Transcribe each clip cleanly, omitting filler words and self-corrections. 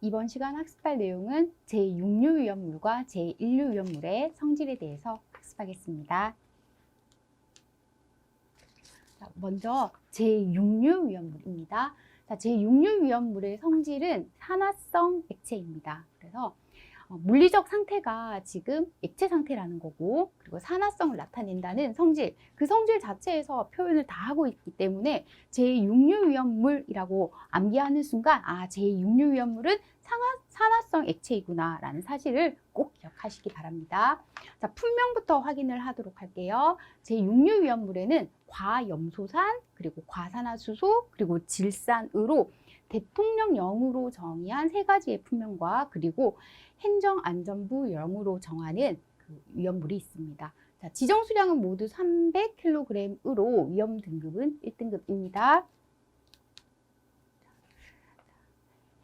이번 시간 학습할 내용은 제6류위험물과 제1류위험물의 성질에 대해서 학습하겠습니다. 먼저 제6류위험물입니다. 제6류위험물의 성질은 산화성 액체입니다. 그래서 물리적 상태가 지금 액체 상태라는 거고, 그리고 산화성을 나타낸다는 성질, 그 성질 자체에서 표현을 다 하고 있기 때문에 제6류위험물이라고 암기하는 순간 제6류위험물은 산화성 액체이구나 라는 사실을 꼭 기억하시기 바랍니다. 자, 품명부터 확인을 하도록 할게요. 제6류위험물에는 과염소산, 그리고 과산화수소, 그리고 질산으로 대통령령으로 정의한 세 가지의 품명과 그리고 행정안전부령으로 정하는 그 위험물이 있습니다. 자, 지정 수량은 모두 300kg으로 위험 등급은 1등급입니다.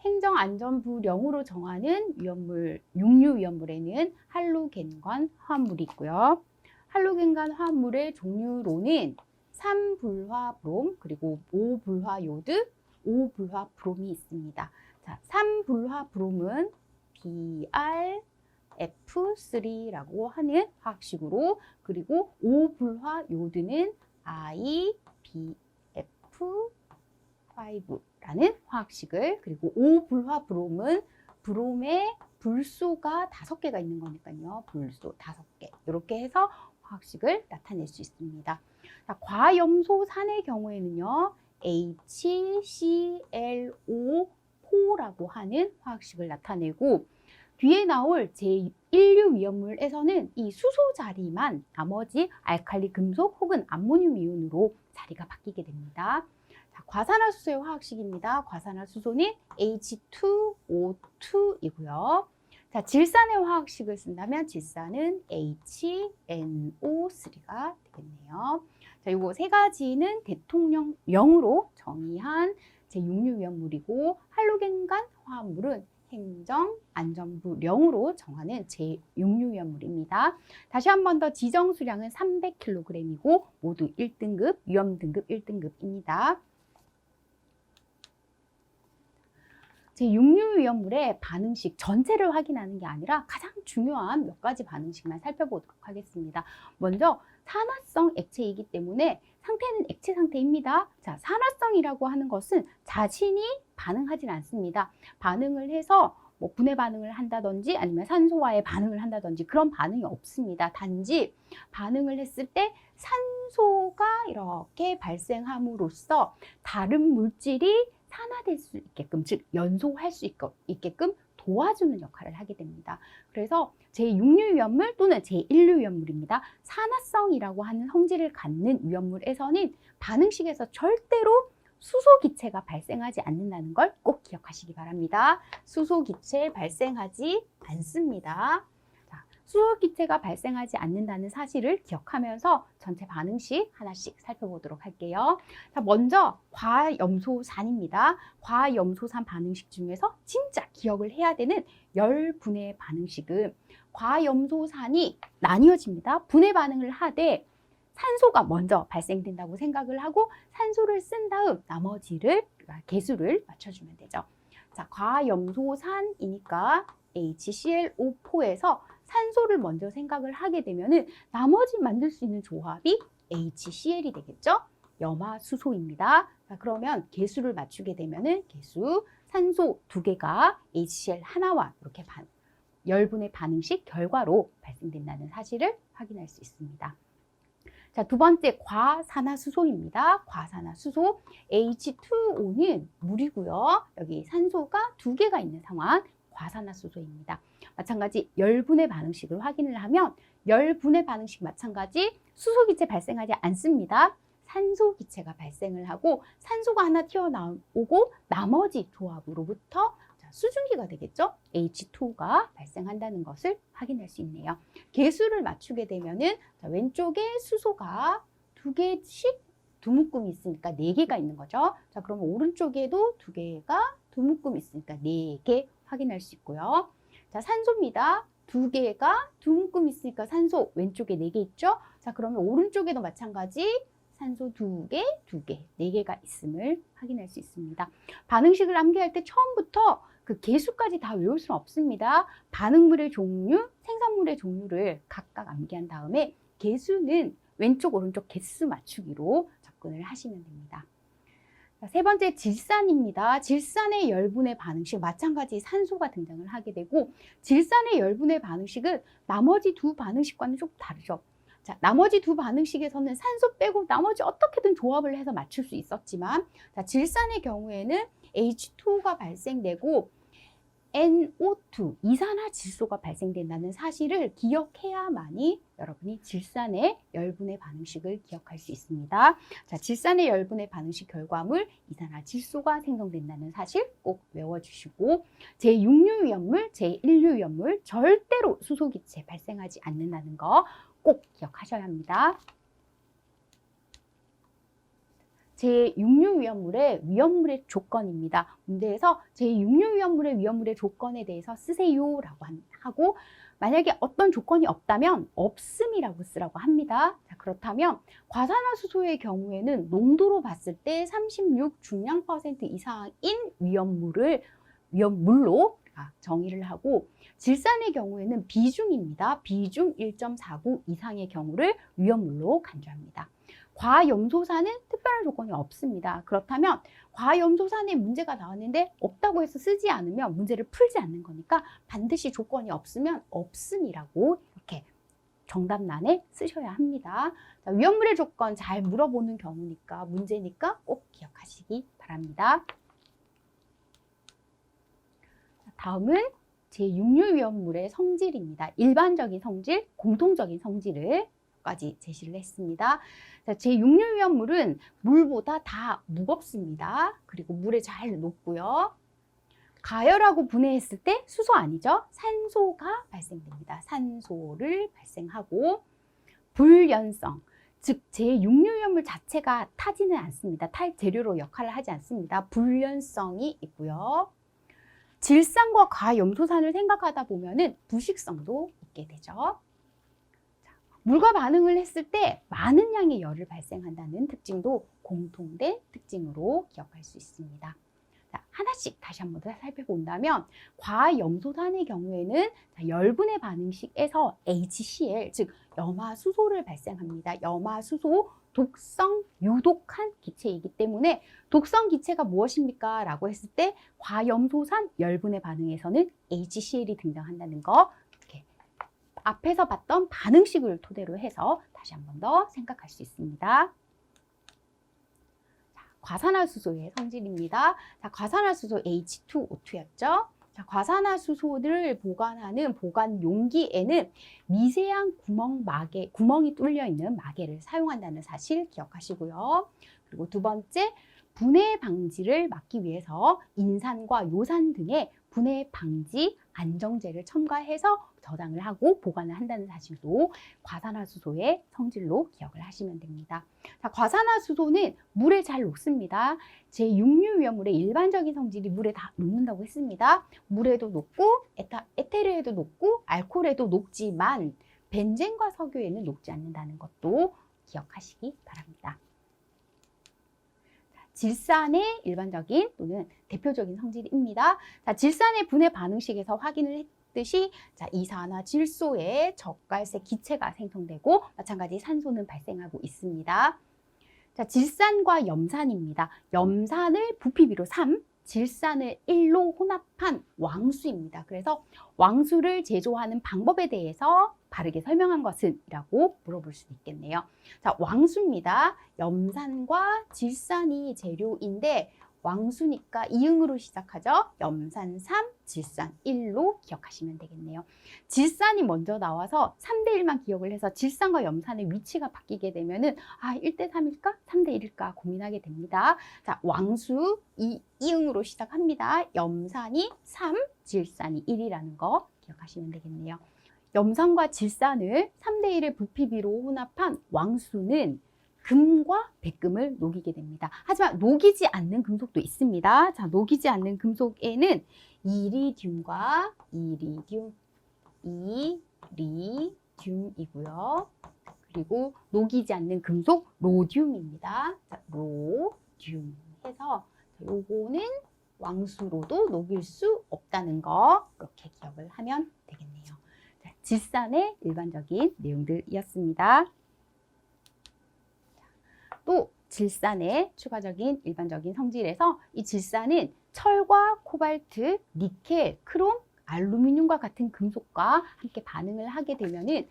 행정안전부령으로 정하는 위험물, 6류 위험물에는 할로겐관 화합물이 있고요. 할로겐관 화합물의 종류로는 3불화브롬, 그리고 5불화요드, 5불화브롬이 있습니다. 자, 3불화브롬은 BrF3라고 하는 화학식으로, 그리고 5불화요드는 IBF5라는 화학식을, 그리고 5불화브롬은 브롬에 불소가 5개가 있는 거니까요. 불소 5개. 이렇게 해서 화학식을 나타낼 수 있습니다. 자, 과염소산의 경우에는요, HClO4라고 하는 화학식을 나타내고, 뒤에 나올 제1류 위험물에서는 이 수소 자리만 나머지 알칼리 금속 혹은 암모늄 이온으로 자리가 바뀌게 됩니다. 자, 과산화수소의 화학식입니다. 과산화수소는 H2O2이고요. 자, 질산의 화학식을 쓴다면 질산은 HNO3가 되겠네요. 자, 요거 세 가지는 대통령령으로 정의한 제6류 위험물이고, 할로겐간 화합물은 행정안전부령으로 정하는 제6류 위험물입니다. 다시 한 번 더 지정 수량은 300kg이고 모두 1등급, 위험 등급 1등급입니다. 제6류 위험물의 반응식 전체를 확인하는 게 아니라 가장 중요한 몇 가지 반응식만 살펴보도록 하겠습니다. 먼저 산화성 액체이기 때문에 상태는 액체 상태입니다. 자, 산화성이라고 하는 것은 자신이 반응하진 않습니다. 반응을 해서 뭐 분해 반응을 한다든지 아니면 산소와의 반응을 한다든지 그런 반응이 없습니다. 단지 반응을 했을 때 산소가 이렇게 발생함으로써 다른 물질이 산화될 수 있게끔, 즉 연소할 수 있게끔 도와주는 역할을 하게 됩니다. 그래서 제6류 위험물 또는 제1류 위험물입니다. 산화성이라고 하는 성질을 갖는 위험물에서는 반응식에서 절대로 수소기체가 발생하지 않는다는 걸 꼭 기억하시기 바랍니다. 수소기체 발생하지 않습니다. 자, 수소기체가 발생하지 않는다는 사실을 기억하면서 전체 반응식 하나씩 살펴보도록 할게요. 자, 먼저 과염소산입니다. 과염소산 반응식 중에서 진짜 기억을 해야 되는 열분해 반응식은 과염소산이 나뉘어집니다. 분해 반응을 하되 산소가 먼저 발생된다고 생각을 하고 산소를 쓴 다음 나머지를 개수를 맞춰주면 되죠. 자, 과염소산이니까 HClO4에서 산소를 먼저 생각을 하게 되면은 나머지 만들 수 있는 조합이 HCl이 되겠죠? 염화수소입니다. 자, 그러면 개수를 맞추게 되면은 개수 산소 2개가 HCl 하나와 이렇게 열분의 반응식 결과로 발생된다는 사실을 확인할 수 있습니다. 자, 두 번째 과산화수소입니다. 과산화수소 H2O는 물이고요. 여기 산소가 2개가 있는 상황 과산화수소입니다. 마찬가지 열분의 반응식을 확인을 하면 열분의 반응식 마찬가지 수소기체 발생하지 않습니다. 산소기체가 발생을 하고 산소가 하나 튀어나오고 나머지 조합으로부터 수증기가 되겠죠. H2가 발생한다는 것을 확인할 수 있네요. 개수를 맞추게 되면은 왼쪽에 수소가 2개씩 두 묶음이 있으니까 4개가 있는 거죠. 자, 그러면 오른쪽에도 2개가 두 묶음이 있으니까 4개 확인할 수 있고요. 자, 산소입니다. 2개가 두 묶음이 있으니까 산소 왼쪽에 4개 있죠. 자, 그러면 오른쪽에도 마찬가지 산소 2개, 2개, 4개가 있음을 확인할 수 있습니다. 반응식을 암기할 때 처음부터 그 그 개수까지 다 외울 수는 없습니다. 반응물의 종류, 생산물의 종류를 각각 암기한 다음에 개수는 왼쪽 오른쪽 개수 맞추기로 접근을 하시면 됩니다. 세 번째 질산입니다. 질산의 열분해 반응식, 마찬가지 산소가 등장을 하게 되고, 질산의 열분해 반응식은 나머지 두 반응식과는 좀 다르죠. 자, 나머지 두 반응식에서는 산소 빼고 나머지 어떻게든 조합을 해서 맞출 수 있었지만, 자, 질산의 경우에는 H2가 발생되고 NO2, 이산화질소가 발생된다는 사실을 기억해야만이 여러분이 질산의 열분해 반응식을 기억할 수 있습니다. 자, 질산의 열분해 반응식 결과물 이산화질소가 생성된다는 사실 꼭 외워주시고, 제6류위험물, 제1류위험물 절대로 수소기체 발생하지 않는다는 거 꼭 기억하셔야 합니다. 제6류위험물의 위험물의 조건입니다. 문제에서 제6류위험물의 위험물의 조건에 대해서 쓰세요라고 하고, 만약에 어떤 조건이 없다면 없음이라고 쓰라고 합니다. 자, 그렇다면 과산화수소의 경우에는 농도로 봤을 때 36 중량 % 이상인 위험물로 정의를 하고, 질산의 경우에는 비중입니다. 비중 1.49 이상의 경우를 위험물로 간주합니다. 과염소산은 특별한 조건이 없습니다. 그렇다면 과염소산에 문제가 나왔는데 없다고 해서 쓰지 않으면 문제를 풀지 않는 거니까 반드시 조건이 없으면 없음이라고 이렇게 정답란에 쓰셔야 합니다. 자, 위험물의 조건 잘 물어보는 경우니까, 문제니까 꼭 기억하시기 바랍니다. 다음은 제6류 위험물의 성질입니다. 일반적인 성질, 공통적인 성질을 까지 제시를 했습니다. 자, 제6류 위험물은 물보다 다 무겁습니다. 그리고 물에 잘 녹고요. 가열하고 분해했을 때 수소 아니죠? 산소가 발생됩니다. 산소를 발생하고, 불연성, 즉 제6류 위험물 자체가 타지는 않습니다. 탈재료로 역할을 하지 않습니다. 불연성이 있고요. 질산과 과염소산을 생각하다 보면은 부식성도 있게 되죠. 물과 반응을 했을 때 많은 양의 열을 발생한다는 특징도 공통된 특징으로 기억할 수 있습니다. 자, 하나씩 다시 한번 더 살펴본다면, 과염소산의 경우에는 열분해 반응식에서 HCl, 즉 염화수소를 발생합니다. 염화수소, 독성, 유독한 기체이기 때문에 독성 기체가 무엇입니까? 라고 했을 때 과염소산 열분해 반응에서는 HCl이 등장한다는 거, 앞에서 봤던 반응식을 토대로 해서 다시 한 번 더 생각할 수 있습니다. 자, 과산화수소의 성질입니다. 자, 과산화수소 H2O2였죠. 자, 과산화수소를 보관하는 보관 용기에는 미세한 구멍이 뚫려 있는 마개를 사용한다는 사실 기억하시고요. 그리고 두 번째, 분해 방지를 막기 위해서 인산과 요산 등의 분해 방지 안정제를 첨가해서 저장을 하고 보관을 한다는 사실도 과산화수소의 성질로 기억을 하시면 됩니다. 자, 과산화수소는 물에 잘 녹습니다. 제6류 위험물의 일반적인 성질이 물에 다 녹는다고 했습니다. 물에도 녹고 에테르에도 녹고 알코올에도 녹지만 벤젠과 석유에는 녹지 않는다는 것도 기억하시기 바랍니다. 질산의 일반적인 또는 대표적인 성질입니다. 자, 질산의 분해 반응식에서 확인을 했듯이, 자, 이산화질소의 젓갈색 기체가 생성되고 마찬가지 산소는 발생하고 있습니다. 자, 질산과 염산입니다. 염산을 부피비로 3, 질산을 1로 혼합한 왕수입니다. 그래서 왕수를 제조하는 방법에 대해서 바르게 설명한 것은? 이라고 물어볼 수도 있겠네요. 자, 왕수입니다. 염산과 질산이 재료인데 왕수니까 이응으로 시작하죠. 염산 3, 질산 1로 기억하시면 되겠네요. 질산이 먼저 나와서 3대1만 기억을 해서 질산과 염산의 위치가 바뀌게 되면은 1대 3일까? 3대 1일까? 고민하게 됩니다. 자, 왕수 이응으로 시작합니다. 염산이 3, 질산이 1이라는 거 기억하시면 되겠네요. 염산과 질산을 3대 1의 부피비로 혼합한 왕수는 금과 백금을 녹이게 됩니다. 하지만 녹이지 않는 금속도 있습니다. 자, 녹이지 않는 금속에는 이리듐과 이리듐이고요. 그리고 녹이지 않는 금속 로듐입니다. 자, 로듐 해서 요거는 왕수로도 녹일 수 없다는 거 이렇게 기억을 하면 되겠네요. 자, 질산의 일반적인 내용들이었습니다. 또 질산의 추가적인 일반적인 성질에서 이 질산은 철과 코발트, 니켈, 크롬, 알루미늄과 같은 금속과 함께 반응을 하게 되면은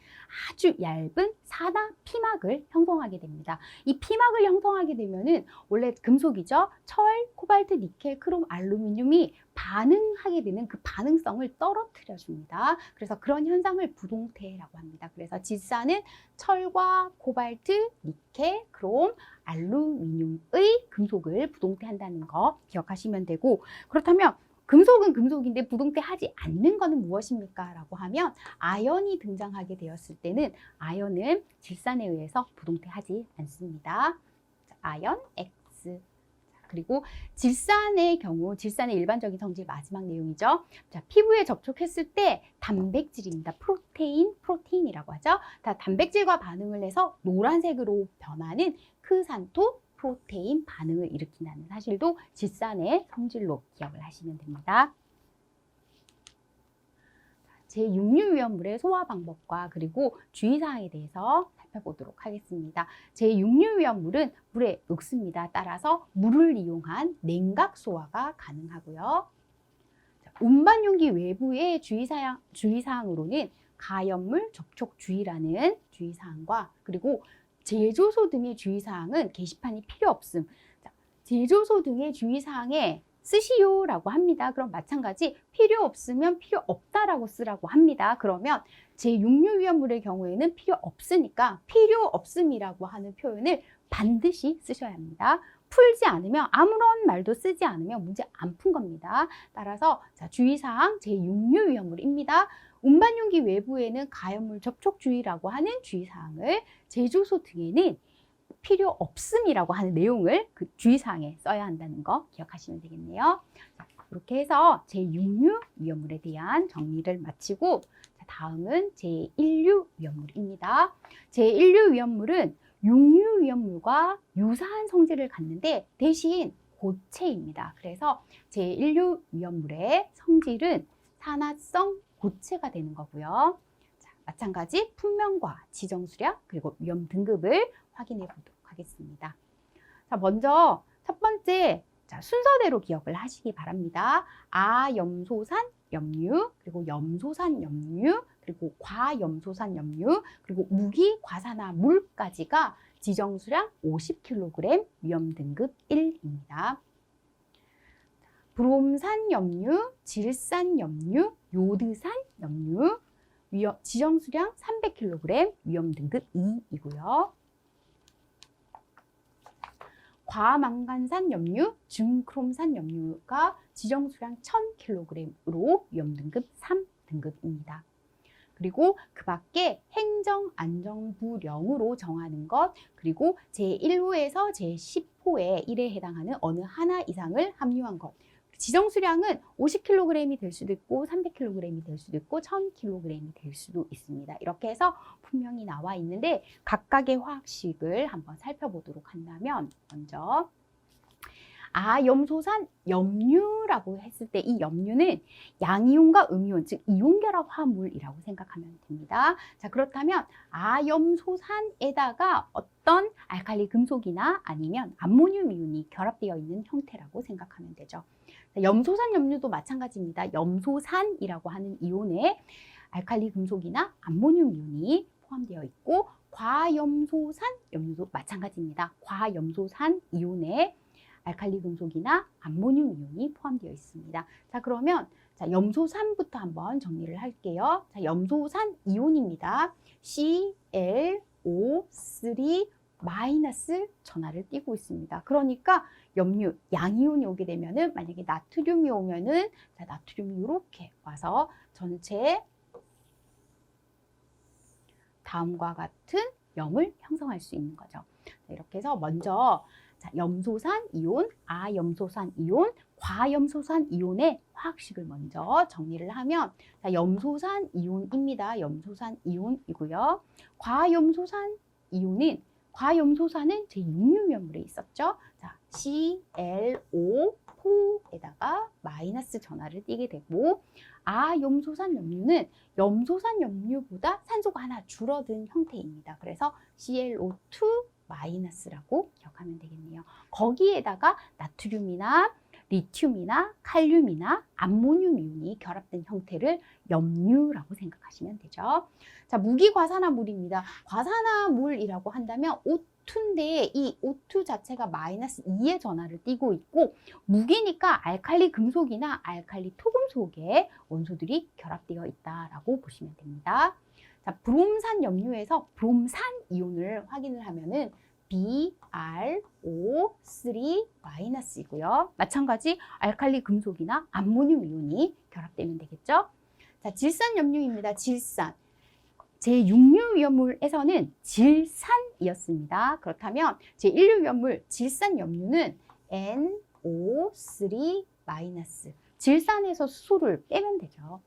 아주 얇은 산화 피막을 형성하게 됩니다. 이 피막을 형성하게 되면은 원래 금속이죠. 철, 코발트, 니켈, 크롬, 알루미늄이 반응하게 되는 그 반응성을 떨어뜨려 줍니다. 그래서 그런 현상을 부동태라고 합니다. 그래서 질산은 철과 코발트, 니켈, 크롬, 알루미늄의 금속을 부동태한다는 거 기억하시면 되고, 그렇다면 금속은 금속인데 부동태하지 않는 것은 무엇입니까? 라고 하면 아연이 등장하게 되었을 때는 아연은 질산에 의해서 부동태하지 않습니다. 아연 X. 그리고 질산의 경우, 질산의 일반적인 성질 마지막 내용이죠. 자, 피부에 접촉했을 때 단백질입니다. 프로테인이라고 하죠. 자, 단백질과 반응을 해서 노란색으로 변하는 크산토 프로테인 반응을 일으킨다는 사실도 질산의 성질로 기억을 하시면 됩니다. 제6류위험물의 소화 방법과 그리고 주의사항에 대해서 살펴보도록 하겠습니다. 제6류위험물은 물에 녹습니다. 따라서 물을 이용한 냉각 소화가 가능하고요. 운반용기 외부의 주의사항으로는 가연물 접촉 주의라는 주의사항과 그리고 제조소 등의 주의사항은 게시판이 필요 없음. 자, 제조소 등의 주의사항에 쓰시오라고 합니다. 그럼 마찬가지 필요 없으면 필요 없다라고 쓰라고 합니다. 그러면 제6류위험물의 경우에는 필요 없으니까 필요 없음이라고 하는 표현을 반드시 쓰셔야 합니다. 풀지 않으면 아무런 말도 쓰지 않으면 문제 안 푼 겁니다. 따라서 자, 주의사항 제6류위험물입니다. 운반용기 외부에는 가연물 접촉 주의라고 하는 주의사항을, 제조소 등에는 필요 없음이라고 하는 내용을 그 주의사항에 써야 한다는 거 기억하시면 되겠네요. 자, 이렇게 해서 제6류 위험물에 대한 정리를 마치고 자, 다음은 제1류 위험물입니다. 제1류 위험물은 6류 위험물과 유사한 성질을 갖는데 대신 고체입니다. 그래서 제1류 위험물의 성질은 산화성 고체가 되는 거고요. 자, 마찬가지 품명과 지정수량 그리고 위험 등급을 확인해 보도록 하겠습니다. 자, 먼저 첫 번째 자, 순서대로 기억을 하시기 바랍니다. 아염소산 염류, 그리고 염소산 염류, 그리고 과염소산 염류, 그리고 무기과산화 물까지가 지정수량 50kg, 위험 등급 1입니다. 브롬산 염류, 질산 염류, 요드산 염류, 지정수량 300kg, 위험 등급 2이고요. 과망간산 염류, 중크롬산 염류가 지정수량 1000kg으로 위험 등급 3등급입니다. 그리고 그 밖에 행정안전부령으로 정하는 것, 그리고 제1호에서 제10호에 1에 해당하는 어느 하나 이상을 함유한 것. 지정수량은 50kg이 될 수도 있고 300kg이 될 수도 있고 1000kg이 될 수도 있습니다. 이렇게 해서 분명히 나와 있는데 각각의 화학식을 한번 살펴보도록 한다면 먼저 아염소산 염류라고 했을 때 이 염류는 양이온과 음이온, 즉 이온결합 화물이라고 생각하면 됩니다. 자, 그렇다면 아염소산에다가 어떤 알칼리 금속이나 아니면 암모늄 이온이 결합되어 있는 형태라고 생각하면 되죠. 자, 염소산 염류도 마찬가지입니다. 염소산이라고 하는 이온에 알칼리 금속이나 암모늄 이온이 포함되어 있고 과염소산 염류도 마찬가지입니다. 과염소산 이온에 알칼리 금속이나 암모늄 이온이 포함되어 있습니다. 자, 그러면 자, 염소산부터 한번 정리를 할게요. 자, 염소산 이온입니다. ClO3 마이너스 전하를 띄고 있습니다. 그러니까 염류, 양이온이 오게 되면은 만약에 나트륨이 오면은 자, 나트륨이 이렇게 와서 전체 다음과 같은 염을 형성할 수 있는 거죠. 자, 이렇게 해서 먼저 자, 염소산 이온, 아염소산 이온, 과염소산 이온의 화학식을 먼저 정리를 하면 자, 염소산 이온입니다. 염소산 이온이고요. 과염소산 이온은 과염소산은 제6류 위험물에 있었죠. 자, ClO 포에다가 마이너스 전하를 띠게 되고, 아염소산 염류는 염소산 염류보다 산소가 하나 줄어든 형태입니다. 그래서 ClO2 마이너스라고 기억하면 되겠네요. 거기에다가 나트륨이나 리튬이나 칼륨이나 암모늄 이온이 결합된 형태를 염류라고 생각하시면 되죠. 자, 무기과산화물입니다. 과산화물이라고 한다면 O2인데 이 O2 자체가 마이너스 2의 전하를 띠고 있고, 무기니까 알칼리 금속이나 알칼리 토금속의 원소들이 결합되어 있다라고 보시면 됩니다. 자, 브롬산 염류에서 브롬산 이온을 확인을 하면은 BrO3- 마찬가지 알칼리 금속이나 암모늄 이온이 결합되면 되겠죠. 자, 질산 염류입니다. 질산. 제6류 위험물에서는 질산이었습니다. 그렇다면 제1류 위험물 질산 염류는 NO3- 질산에서 수소를 빼면 되죠.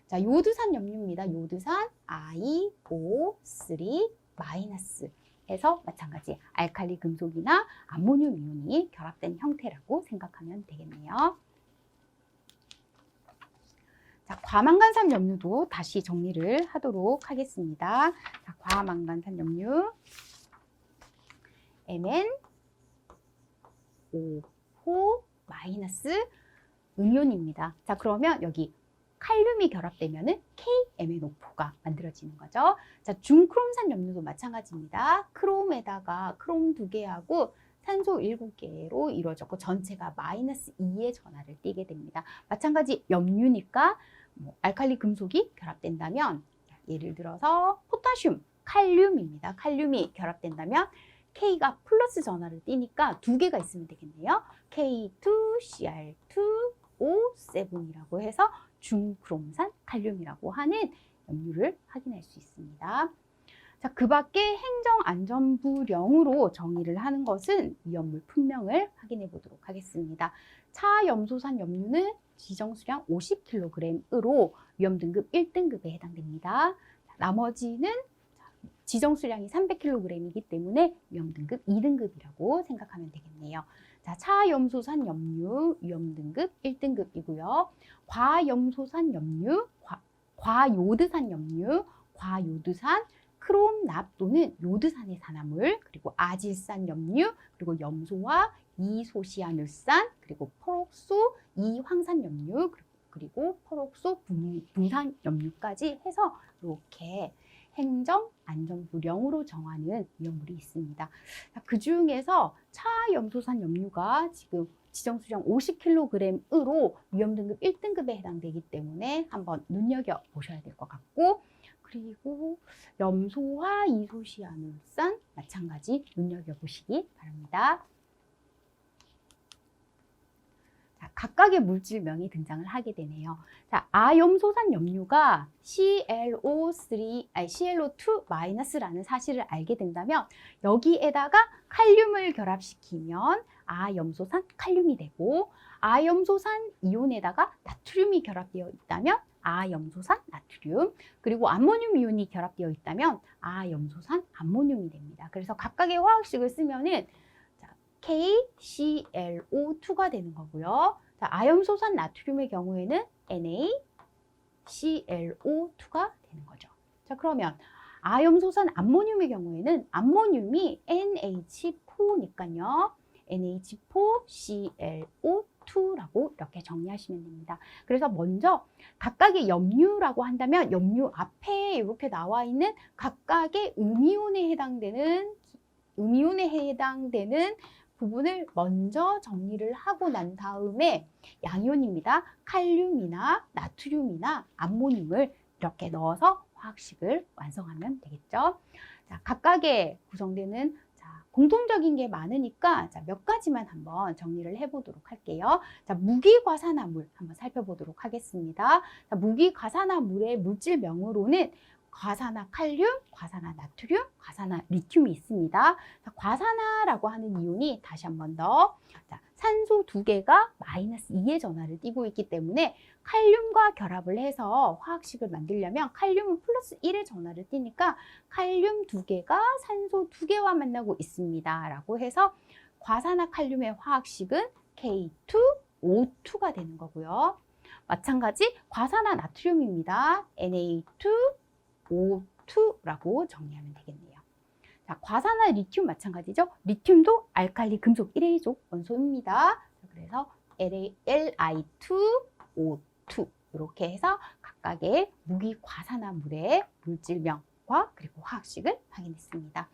자, 요드산 염류입니다. 요드산 IO3- 에서 마찬가지 알칼리 금속이나 암모늄 이온이 결합된 형태라고 생각하면 되겠네요. 자, 과망간산 염류도 다시 정리를 하도록 하겠습니다. 자, 과망간산 염류 MnO4- 음이온입니다. 자, 그러면 여기 칼륨이 결합되면은 KMnO4가 만들어지는 거죠. 자, 중크롬산 염류도 마찬가지입니다. 크롬에다가 크롬 2개하고 산소 7개로 이루어졌고 전체가 마이너스 2의 전하를 띠게 됩니다. 마찬가지 염류니까 알칼리 금속이 결합된다면, 예를 들어서 포타슘, 칼륨입니다. 칼륨이 결합된다면 K가 플러스 전하를 띠니까 2개가 있으면 되겠네요. K2Cr2O7이라고 해서 중크롬산 칼륨이라고 하는 염류를 확인할 수 있습니다. 자, 그 밖에 행정안전부령으로 정의를 하는 것은 위험물 품명을 확인해 보도록 하겠습니다. 차염소산 염류는 지정수량 50kg으로 위험등급 1등급에 해당됩니다. 나머지는 지정수량이 300kg이기 때문에 위험등급 2등급이라고 생각하면 되겠네요. 자, 차염소산 염류 위험등급 1등급이고요. 과염소산 염류, 과요드산 염류, 과요드산, 크롬납 또는 요드산의 산화물, 그리고 아질산 염류, 그리고 염소와 이소시아눌산, 그리고 퍼록소 이황산 염류, 그리고 퍼록소 붕산 염류까지 해서 이렇게 행정안전부령으로 정하는 위험물이 있습니다. 그 중에서 차염소산 염류가 지금 지정수량 50kg으로 위험등급 1등급에 해당되기 때문에 한번 눈여겨보셔야 될 것 같고, 그리고 염소와 이소시아눌산 마찬가지 눈여겨보시기 바랍니다. 자, 각각의 물질명이 등장을 하게 되네요. 자, 아염소산 염류가 ClO2-라는 사실을 알게 된다면 여기에다가 칼륨을 결합시키면 아염소산 칼륨이 되고, 아염소산 이온에다가 나트륨이 결합되어 있다면 아염소산 나트륨, 그리고 암모늄 이온이 결합되어 있다면 아염소산 암모늄이 됩니다. 그래서 각각의 화학식을 쓰면은 KClO2가 되는 거고요. 자, 아염소산 나트륨의 경우에는 NaClO2가 되는 거죠. 자, 그러면 아염소산 암모늄의 경우에는 암모늄이 NH4니까요. NH4ClO2라고 이렇게 정리하시면 됩니다. 그래서 먼저 각각의 염류라고 한다면 염류 앞에 이렇게 나와 있는 각각의 음이온에 해당되는 부분을 먼저 정리를 하고 난 다음에 양이온입니다. 칼륨이나 나트륨이나 암모늄을 이렇게 넣어서 화학식을 완성하면 되겠죠. 자, 각각의 구성되는 공통적인 게 많으니까 몇 가지만 한번 정리를 해보도록 할게요. 자, 무기과산화물 한번 살펴보도록 하겠습니다. 자, 무기과산화물의 물질명으로는 과산화 칼륨, 과산화 나트륨, 과산화 리튬이 있습니다. 자, 과산화라고 하는 이온이 다시 한 번 더 산소 2개가 마이너스 2의 전하를 띠고 있기 때문에 칼륨과 결합을 해서 화학식을 만들려면 칼륨은 플러스 1의 전하를 띠니까 칼륨 2개가 산소 2개와 만나고 있습니다. 라고 해서 과산화 칼륨의 화학식은 K2 O2가 되는 거고요. 마찬가지 과산화 나트륨입니다. Na2O2라고 정리하면 되겠네요. 자, 과산화 리튬 마찬가지죠. 리튬도 알칼리 금속 1A족 원소입니다. 그래서 Li2O2 이렇게 해서 각각의 무기 과산화물의 물질명과 그리고 화학식을 확인했습니다.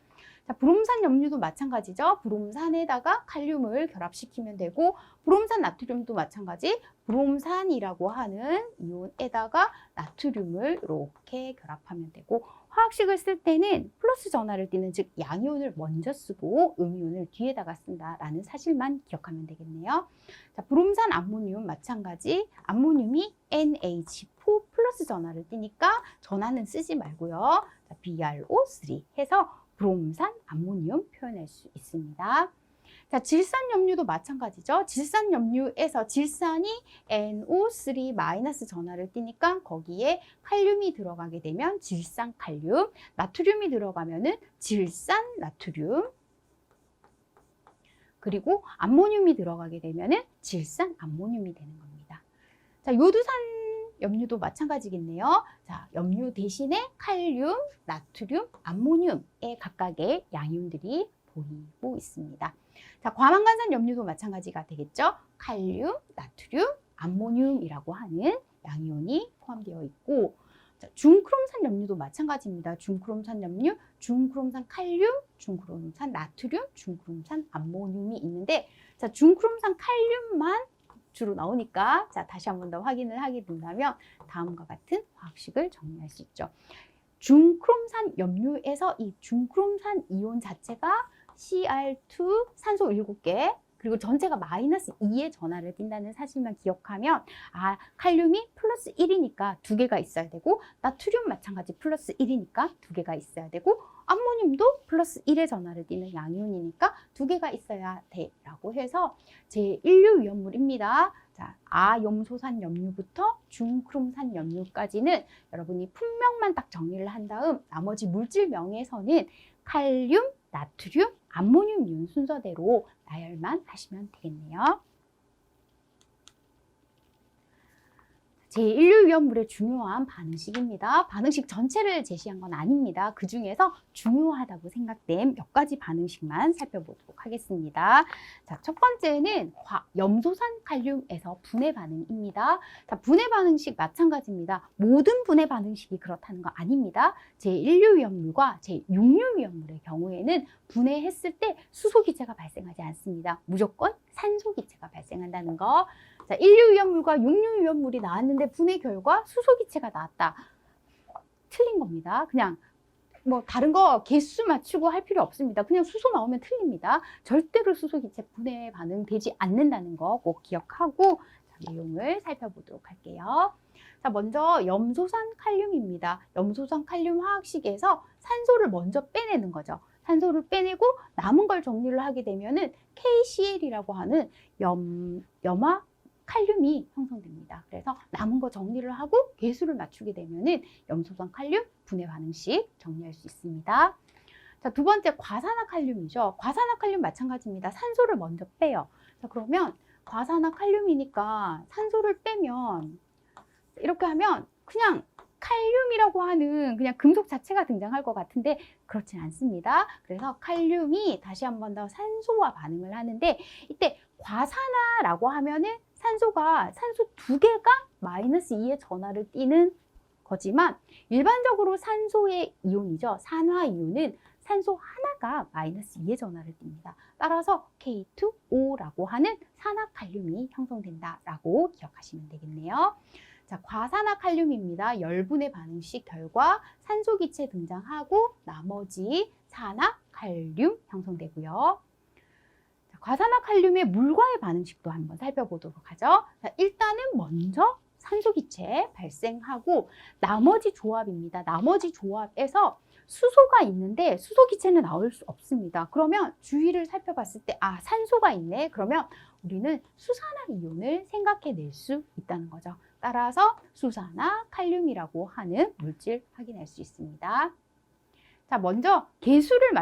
자, 브롬산 염료도 마찬가지죠. 브롬산에다가 칼륨을 결합시키면 되고, 브롬산 나트륨도 마찬가지 브롬산이라고 하는 이온에다가 나트륨을 이렇게 결합하면 되고, 화학식을 쓸 때는 플러스 전하를 띠는 즉 양이온을 먼저 쓰고 음이온을 뒤에다가 쓴다라는 사실만 기억하면 되겠네요. 자, 브롬산 암모늄 마찬가지 암모늄이 NH4 플러스 전하를 띠니까 전하는 쓰지 말고요. 자, BrO3 해서 브롬산 암모늄 표현할 수 있습니다. 자, 질산 염료도 마찬가지죠. 질산 염료에서 질산이 NO3- 전하를 띠니까 거기에 칼륨이 들어가게 되면 질산 칼륨, 나트륨이 들어가면은 질산 나트륨, 그리고 암모늄이 들어가게 되면은 질산 암모늄이 되는 겁니다. 자, 요두산 염료도 마찬가지겠네요. 자, 염료 대신에 칼륨, 나트륨, 암모늄의 각각의 양이온들이 보이고 있습니다. 자, 과망간산 염료도 마찬가지가 되겠죠. 칼륨, 나트륨, 암모늄이라고 하는 양이온이 포함되어 있고, 자, 중크롬산 염료도 마찬가지입니다. 중크롬산 염료, 중크롬산 칼륨, 중크롬산 나트륨, 중크롬산 암모늄이 있는데, 자, 중크롬산 칼륨만 주로 나오니까, 자, 다시 한 번 더 확인을 하게 된다면 다음과 같은 화학식을 정리할 수 있죠. 중크롬산 염료에서 이 중크롬산 이온 자체가 Cr2 산소 7개, 그리고 전체가 마이너스 2의 전하를 띈다는 사실만 기억하면, 아, 칼륨이 플러스 1이니까 2개가 있어야 되고, 나트륨 마찬가지 플러스 1이니까 2개가 있어야 되고, 암모늄도 플러스 1의 전하를 띠는 양이온이니까 2개가 있어야 돼라고 해서 제1류 위험물입니다. 자, 아염소산 염료부터 중크롬산 염료까지는 여러분이 품명만 딱 정리를 한 다음 나머지 물질명에서는 칼륨, 나트륨, 암모늄 이온 순서대로 나열만 하시면 되겠네요. 제1류 위험물의 중요한 반응식입니다. 반응식 전체를 제시한 건 아닙니다. 그 중에서 중요하다고 생각된 몇 가지 반응식만 살펴보도록 하겠습니다. 자, 첫 번째는 염소산 칼륨에서 분해 반응입니다. 자, 분해 반응식 마찬가지입니다. 모든 분해 반응식이 그렇다는 거 아닙니다. 제1류 위험물과 제6류 위험물의 경우에는 분해했을 때 수소기체가 발생하지 않습니다. 무조건 산소기체가 발생한다는 거. 자, 1류 위험물과 6류 위험물이 나왔는데 분해 결과 수소기체가 나왔다. 틀린 겁니다. 그냥 뭐 다른 거 개수 맞추고 할 필요 없습니다. 그냥 수소 나오면 틀립니다. 절대로 수소기체 분해 반응 되지 않는다는 거 꼭 기억하고 자, 내용을 살펴보도록 할게요. 자, 먼저 염소산 칼륨입니다. 염소산 칼륨 화학식에서 산소를 먼저 빼내는 거죠. 산소를 빼내고 남은 걸 정리를 하게 되면은 KCl이라고 하는 염화 칼륨이 형성됩니다. 그래서 남은 거 정리를 하고 개수를 맞추게 되면은 염소산 칼륨 분해 반응식 정리할 수 있습니다. 자, 두 번째 과산화 칼륨이죠. 과산화 칼륨 마찬가지입니다. 산소를 먼저 빼요. 자, 그러면 과산화 칼륨이니까 산소를 빼면 이렇게 하면 그냥 칼륨이라고 하는 그냥 금속 자체가 등장할 것 같은데 그렇진 않습니다. 그래서 칼륨이 다시 한 번 더 산소와 반응을 하는데 이때 과산화라고 하면은 산소 2개가 마이너스 2의 전하를 띠는 거지만 일반적으로 산소의 이온이죠. 산화이온은 산소 하나가 마이너스 2의 전하를 띱니다. 따라서 K2O라고 하는 산화칼륨이 형성된다라고 기억하시면 되겠네요. 자, 과산화 칼륨입니다. 열분의 반응식 결과 산소 기체 등장하고 나머지 산화칼륨 형성되고요. 자, 과산화 칼륨의 물과의 반응식도 한번 살펴보도록 하죠. 자, 일단은 먼저 산소 기체 발생하고 나머지 조합입니다. 나머지 조합에서 수소가 있는데 수소 기체는 나올 수 없습니다. 그러면 주위를 살펴봤을 때 아, 산소가 있네. 그러면 우리는 수산화 이온을 생각해낼 수 있다는 거죠. 따라서 수산화 칼륨이라고 하는 물질 확인할 수 있습니다. 자, 먼저 개수를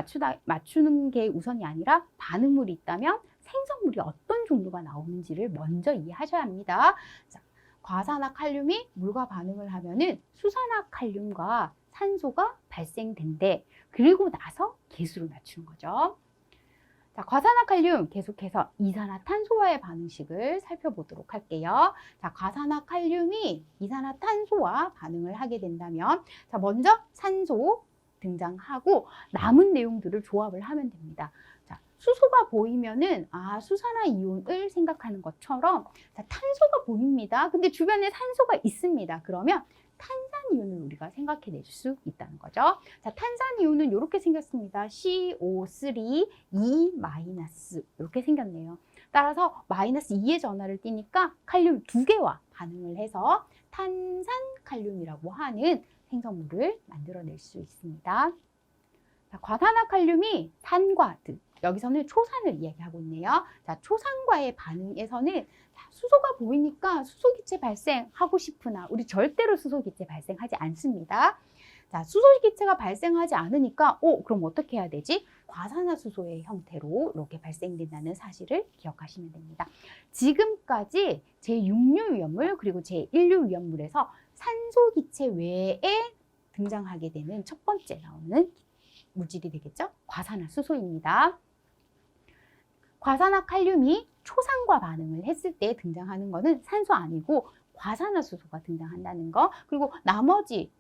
맞추는 게 우선이 아니라 반응물이 있다면 생성물이 어떤 종류가 나오는지를 먼저 이해하셔야 합니다. 자, 과산화칼륨이 물과 반응을 하면은 수산화칼륨과 산소가 발생된대. 그리고 나서 개수를 맞추는 거죠. 자, 과산화칼륨 계속해서 이산화탄소와의 반응식을 살펴보도록 할게요. 자, 과산화칼륨이 이산화탄소와 반응을 하게 된다면, 자, 먼저 산소 등장하고 남은 내용들을 조합을 하면 됩니다. 자, 수소가 보이면은 수산화이온을 생각하는 것처럼, 자, 탄소가 보입니다. 근데 주변에 산소가 있습니다. 그러면 탄산이온을 우리가 생각해낼 수 있다는 거죠. 자, 탄산이온은 이렇게 생겼습니다. CO3, 2 마이너스 이렇게 생겼네요. 따라서 마이너스 2의 전하를 띠니까 칼륨 2개와 반응을 해서 탄산칼륨이라고 하는 생성물을 만들어낼 수 있습니다. 자, 과산화칼륨이 산과 등, 여기서는 초산을 이야기하고 있네요. 자, 초산과의 반응에서는 수소가 보이니까 수소기체 발생하고 싶으나 우리 절대로 수소기체 발생하지 않습니다. 자, 수소기체가 발생하지 않으니까 그럼 어떻게 해야 되지? 과산화수소의 형태로 이렇게 발생된다는 사실을 기억하시면 됩니다. 지금까지 제6류 위험물 그리고 제1류 위험물에서 산소기체 외에 등장하게 되는 첫 번째 나오는 물질이 되겠죠? 과산화수소입니다. 과산화칼륨이 초산과 반응을 했을 때 등장하는 것은 산소 아니고 과산화수소가 등장한다는 거. 그리고 나머지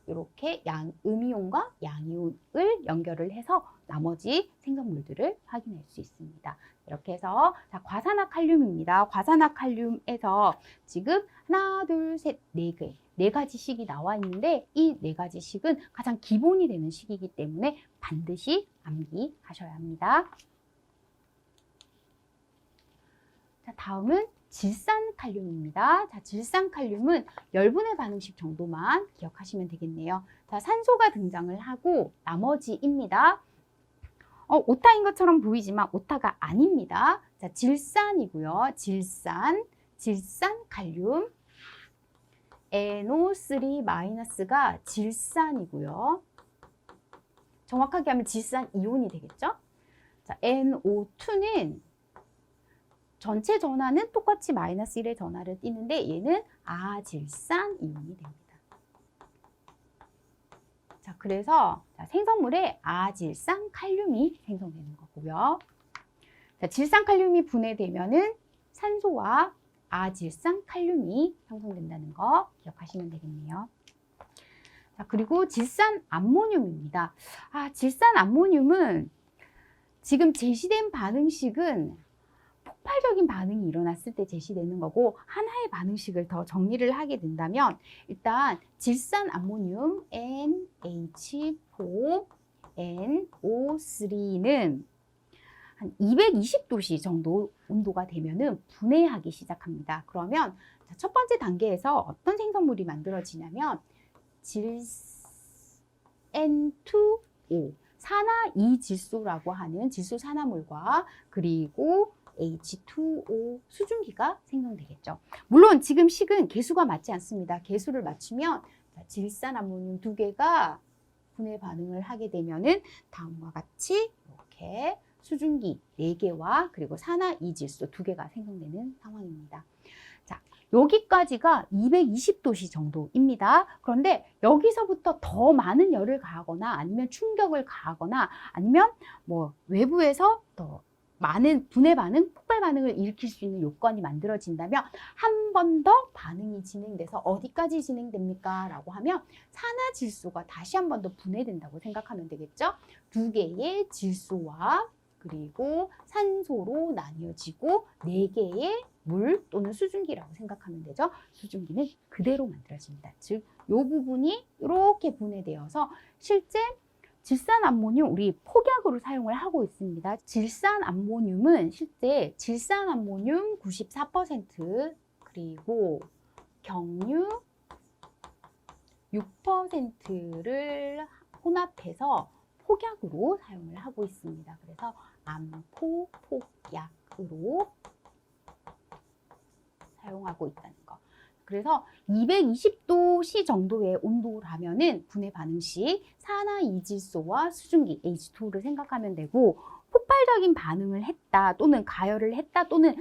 이렇게 음이온과 양이온을 연결을 해서 나머지 생성물들을 확인할 수 있습니다. 이렇게 해서 자, 과산화칼륨입니다. 과산화칼륨에서 지금 하나, 둘, 셋, 네 가지 식이 나와 있는데 이 네 가지 식은 가장 기본이 되는 식이기 때문에 반드시 암기하셔야 합니다. 자, 다음은 질산칼륨입니다. 자, 질산칼륨은 열분의 반응식 정도만 기억하시면 되겠네요. 자, 산소가 등장을 하고 나머지입니다. 오타인 것처럼 보이지만 오타가 아닙니다. 자, 질산이고요. 질산칼륨. NO3-가 질산이고요. 정확하게 하면 질산이온이 되겠죠? 자, NO2는 전체 전하는 똑같이 마이너스 1의 전하를 띠는데 얘는 아질산이온이 됩니다. 자, 그래서 생성물에 아질산칼륨이 생성되는 거고요. 자, 질산칼륨이 분해되면은 산소와 아질산칼륨이 형성된다는 거 기억하시면 되겠네요. 자, 그리고 질산암모늄입니다. 질산암모늄은 지금 제시된 반응식은 폭발적인 반응이 일어났을 때 제시되는 거고 하나의 반응식을 더 정리를 하게 된다면 일단 질산암모늄 NH4NO3는 한 220도씨 정도 온도가 되면은 분해하기 시작합니다. 그러면 첫 번째 단계에서 어떤 생성물이 만들어지냐면 N2O 산화이질소라고 하는 질소 산화물과 그리고 H2O 수증기가 생성되겠죠. 물론 지금 식은 개수가 맞지 않습니다. 개수를 맞추면 질산암모늄 2개가 분해 반응을 하게 되면은 다음과 같이 이렇게 수증기 4개와 그리고 산화이질소 2개가 생성되는 상황입니다. 자, 여기까지가 220도씨 정도입니다. 그런데 여기서부터 더 많은 열을 가하거나 아니면 충격을 가하거나 아니면 외부에서 더 많은 분해 반응, 폭발 반응을 일으킬 수 있는 요건이 만들어진다면 한 번 더 반응이 진행돼서 어디까지 진행됩니까? 라고 하면 산화질소가 다시 한 번 더 분해된다고 생각하면 되겠죠? 2개의 질소와 그리고 산소로 나뉘어지고 4개의 물 또는 수증기라고 생각하면 되죠. 수증기는 그대로 만들어집니다. 즉, 이 부분이 이렇게 분해되어서 실제 질산암모늄 우리 폭약으로 사용을 하고 있습니다. 질산암모늄은 실제 질산암모늄 94% 그리고 경유 6%를 혼합해서 폭약으로 사용을 하고 있습니다. 그래서 암포 폭약으로 사용하고 있다는 거. 그래서 220도씨 정도의 온도라면은 분해 반응식 산화이질소와 수증기 H2를 생각하면 되고 폭발적인 반응을 했다 또는 가열을 했다 또는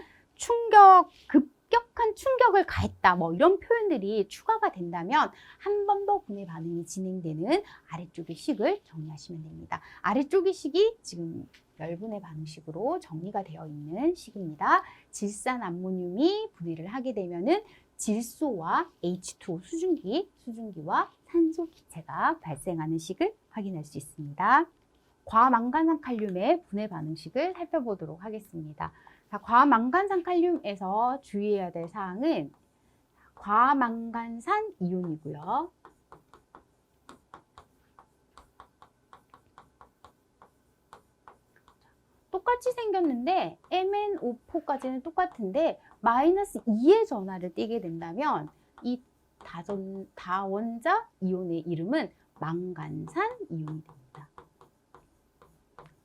급격한 충격을 가했다 뭐 이런 표현들이 추가가 된다면 한 번 더 분해 반응이 진행되는 아래쪽의 식을 정리하시면 됩니다. 아래쪽의 식이 지금 열분해 반응식으로 정리가 되어 있는 식입니다. 질산 암모늄이 분해를 하게 되면은 질소와 H2O 수증기와 산소 기체가 발생하는 식을 확인할 수 있습니다. 과망간산 칼륨의 분해 반응식을 살펴보도록 하겠습니다. 자, 과망간산 칼륨에서 주의해야 될 사항은 과망간산 이온이고요. 똑같이 생겼는데 MnO4까지는 똑같은데 마이너스 2의 전하를 띠게 된다면 이 다원자 이온의 이름은 망간산 이온이 됩니다.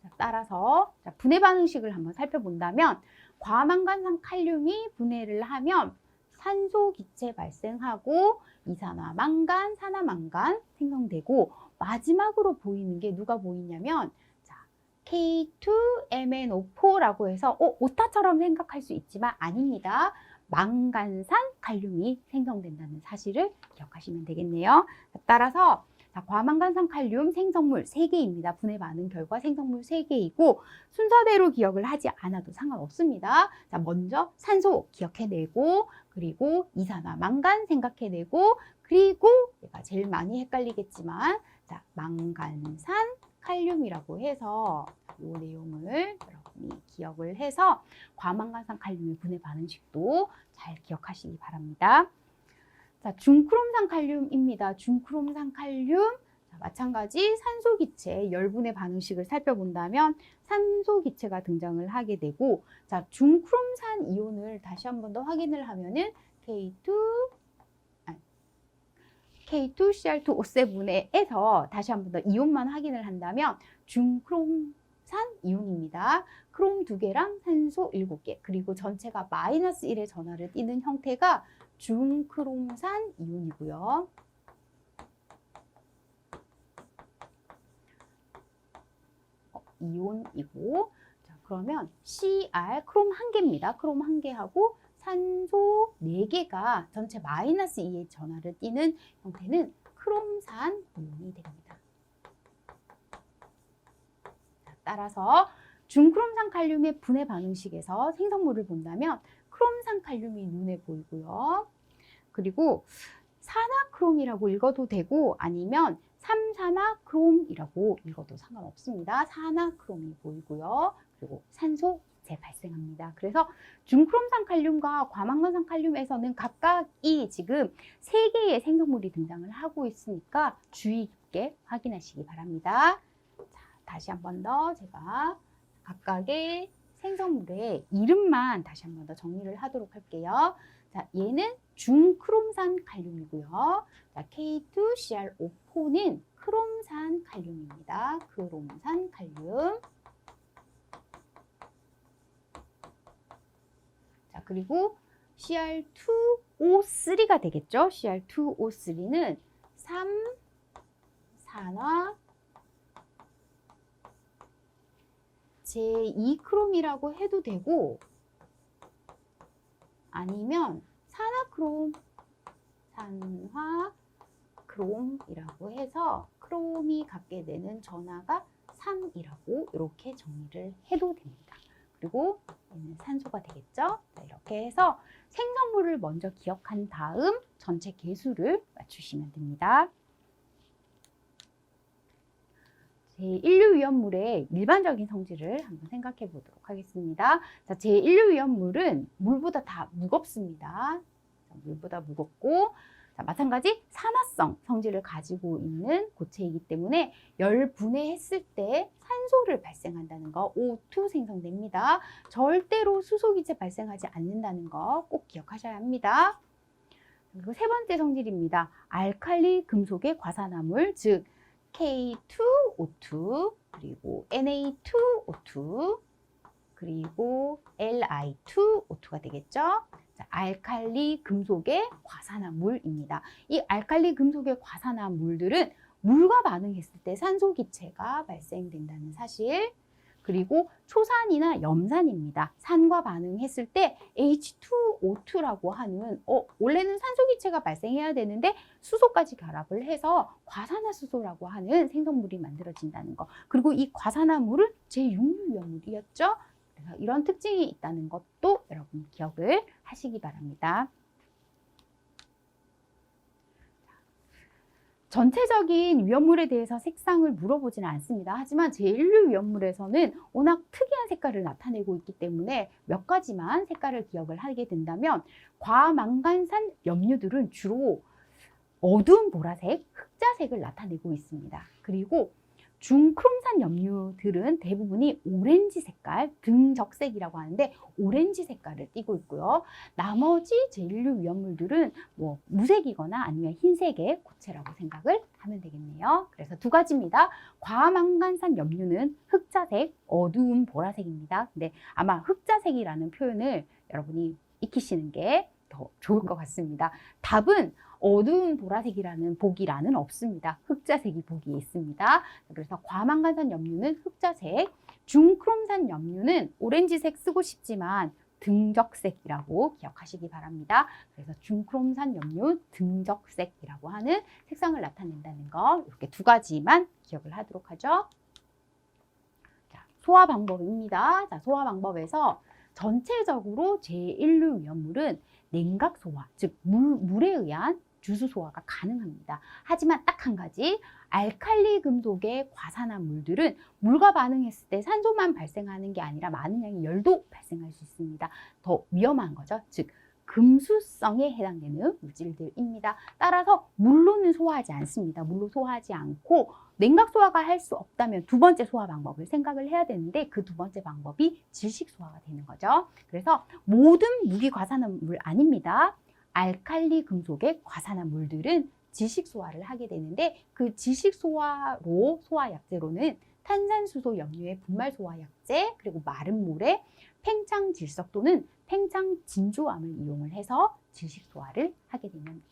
자, 따라서 분해 반응식을 한번 살펴본다면 과망간산 칼륨이 분해를 하면 산소 기체 발생하고 이산화망간, 산화망간 생성되고 마지막으로 보이는 게 누가 보이냐면 K2MnO4라고 해서 오타처럼 생각할 수 있지만 아닙니다. 망간산 칼륨이 생성된다는 사실을 기억하시면 되겠네요. 따라서 과망간산 칼륨 생성물 3개입니다. 분해 반응 결과 생성물 3개이고 순서대로 기억을 하지 않아도 상관없습니다. 자, 먼저 산소 기억해내고 그리고 이산화망간 생각해내고 그리고 얘가 제일 많이 헷갈리겠지만 자, 망간산 칼륨이라고 해서 이 내용을 여러분이 기억을 해서 과망간산 칼륨의 분해 반응식도 잘 기억하시기 바랍니다. 자, 중크롬산 칼륨입니다. 중크롬산 칼륨 마찬가지 산소 기체 열분해 반응식을 살펴본다면 산소 기체가 등장을 하게 되고 자, 중크롬산 이온을 다시 한 번 더 확인을 하면은 K2Cr2O7에서 다시 한 번 더 이온만 확인을 한다면 중크롬산 이온입니다. 크롬 2개랑 산소 7개 그리고 전체가 마이너스 1의 전하를 띠는 형태가 중크롬산 이온이고요. 이온이고 자, 그러면 Cr 크롬 1개입니다. 크롬 1개하고 산소 4개가 전체 마이너스 2의 전하를 띠는 형태는 크롬산 이온이 됩니다. 자, 따라서 중크롬산 칼륨의 분해 반응식에서 생성물을 본다면 크롬산 칼륨이 눈에 보이고요. 그리고 산화크롬이라고 읽어도 되고 아니면 삼산화크롬이라고 읽어도 상관없습니다. 산화크롬이 보이고요. 그리고 산소 기체 발생합니다. 그래서 중크롬산 칼륨과 과망간산 칼륨에서는 각각이 지금 3개의 생성물이 등장을 하고 있으니까 주의 깊게 확인하시기 바랍니다. 자, 다시 한 번 더 제가 각각의 생성물의 이름만 다시 한 번 더 정리를 하도록 할게요. 자, 얘는 중크롬산 칼륨이고요. 자, K2Cr4는 크롬산 칼륨입니다. 크롬산 칼륨. 자, 그리고 Cr2O3가 되겠죠. Cr2O3는 3산화 제2크롬이라고 해도 되고 아니면 산화크롬, 산화크롬이라고 해서 크롬이 갖게 되는 전하가 3이라고 이렇게 정리를 해도 됩니다. 그리고 얘는 산소가 되겠죠. 자, 이렇게 해서 생성물을 먼저 기억한 다음 전체 개수를 맞추시면 됩니다. 제1류위험물의 일반적인 성질을 한번 생각해 보도록 하겠습니다. 자, 제1류위험물은 물보다 다 무겁습니다. 자, 물보다 무겁고 자, 마찬가지 산화성 성질을 가지고 있는 고체이기 때문에 열 분해했을 때 산소를 발생한다는 거 O2 생성됩니다. 절대로 수소기체 발생하지 않는다는 거 꼭 기억하셔야 합니다. 그리고 세 번째 성질입니다. 알칼리 금속의 과산화물, 즉 K2O2 그리고 Na2O2 그리고 Li2O2가 되겠죠. 자, 알칼리 금속의 과산화물입니다. 이 알칼리 금속의 과산화물들은 물과 반응했을 때 산소 기체가 발생된다는 사실 그리고 초산이나 염산입니다. 산과 반응했을 때 H2O2라고 하는 원래는 산소 기체가 발생해야 되는데 수소까지 결합을 해서 과산화수소라고 하는 생성물이 만들어진다는 거. 그리고 이 과산화물은 제6유위험물이었죠. 그래서 이런 특징이 있다는 것도 여러분 기억을 하시기 바랍니다. 전체적인 위험물에 대해서 색상을 물어보지는 않습니다. 하지만 제1류 위험물에서는 워낙 특이한 색깔을 나타내고 있기 때문에 몇 가지만 색깔을 기억을 하게 된다면 과망간산 염류들은 주로 어두운 보라색, 흑자색을 나타내고 있습니다. 그리고 중크롬산 염류들은 대부분이 오렌지 색깔, 등적색이라고 하는데 오렌지 색깔을 띠고 있고요. 나머지 제1류 위험물들은 뭐 무색이거나 아니면 흰색의 고체라고 생각을 하면 되겠네요. 그래서 두 가지입니다. 과망간산 염류는 흑자색, 어두운 보라색입니다. 근데 아마 흑자색이라는 표현을 여러분이 익히시는 게 더 좋을 것 같습니다. 답은 어두운 보라색이라는 보기란은 없습니다. 흑자색이 보기에 있습니다. 그래서 과망간산 염류는 흑자색, 중크롬산 염류는 오렌지색 쓰고 싶지만 등적색이라고 기억하시기 바랍니다. 그래서 중크롬산 염류 등적색이라고 하는 색상을 나타낸다는 거 이렇게 두 가지만 기억을 하도록 하죠. 자, 소화 방법입니다. 자, 소화 방법에서 전체적으로 제1류 위험물은 냉각 소화, 즉 물에 의한 주수 소화가 가능합니다. 하지만 딱 한 가지, 알칼리 금속의 과산화 물들은 물과 반응했을 때 산소만 발생하는 게 아니라 많은 양의 열도 발생할 수 있습니다. 더 위험한 거죠. 즉 금수성에 해당되는 물질들입니다. 따라서 물로는 소화하지 않습니다. 물로 소화하지 않고 냉각 소화가 할 수 없다면 두 번째 소화 방법을 생각을 해야 되는데 그 두 번째 방법이 질식 소화가 되는 거죠. 그래서 모든 무기 과산화물 아닙니다. 알칼리 금속의 과산화물들은 질식 소화를 하게 되는데 그 질식 소화로 소화 약제로는 탄산수소 염류의 분말 소화 약제, 그리고 마른 물에 팽창질석 또는 팽창진조암을 이용을 해서 질식 소화를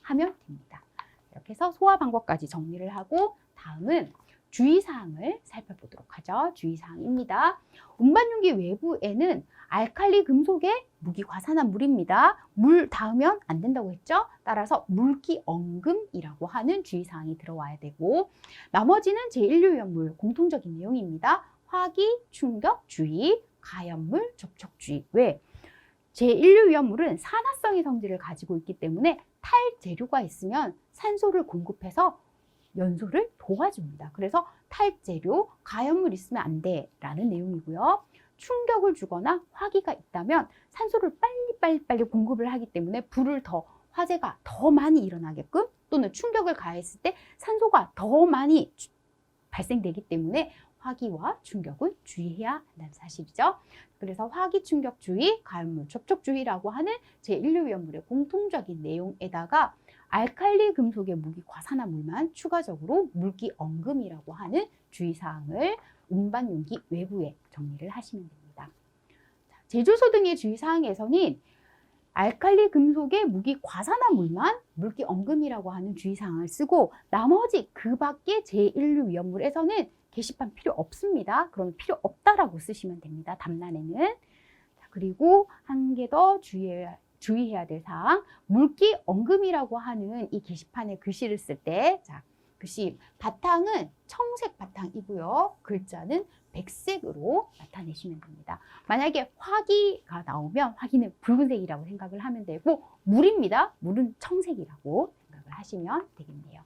하면 됩니다. 이렇게 해서 소화 방법까지 정리를 하고 다음은 주의사항을 살펴보도록 하죠. 주의사항입니다. 운반용기 외부에는 알칼리 금속의 무기 과산화 물입니다. 물 닿으면 안 된다고 했죠. 따라서 물기 엉금이라고 하는 주의사항이 들어와야 되고 나머지는 제1류 위험물 공통적인 내용입니다. 화기, 충격, 주의, 가염물, 접촉주의. 왜? 제1류 위험물은 산화성의 성질을 가지고 있기 때문에 탈재료가 있으면 산소를 공급해서 연소를 도와줍니다. 그래서 탈재료, 가염물 있으면 안 돼라는 내용이고요. 충격을 주거나 화기가 있다면 산소를 빨리 공급을 하기 때문에 화재가 더 많이 일어나게끔 또는 충격을 가했을 때 산소가 더 많이 발생되기 때문에 화기와 충격은 주의해야 한다는 사실이죠. 그래서 화기, 충격 주의, 가염물, 접촉 주의라고 하는 제1류 위험물의 공통적인 내용에다가 알칼리 금속의 무기 과산화물만 추가적으로 물기 엉금이라고 하는 주의사항을 운반용기 외부에 정리를 하시면 됩니다. 제조소 등의 주의사항에서는 알칼리 금속의 무기 과산화물만 물기 엉금이라고 하는 주의사항을 쓰고 나머지 그 밖의 제1류 위험물에서는 게시판 필요 없습니다. 그럼 필요 없다라고 쓰시면 됩니다. 답란에는. 그리고 한 개 더 주의해야 될 사항, 물기 엉금이라고 하는 이 게시판에 글씨를 쓸 때, 자, 글씨 바탕은 청색 바탕이고요. 글자는 백색으로 나타내시면 됩니다. 만약에 화기가 나오면 화기는 붉은색이라고 생각을 하면 되고 물입니다. 물은 청색이라고 생각을 하시면 되겠네요.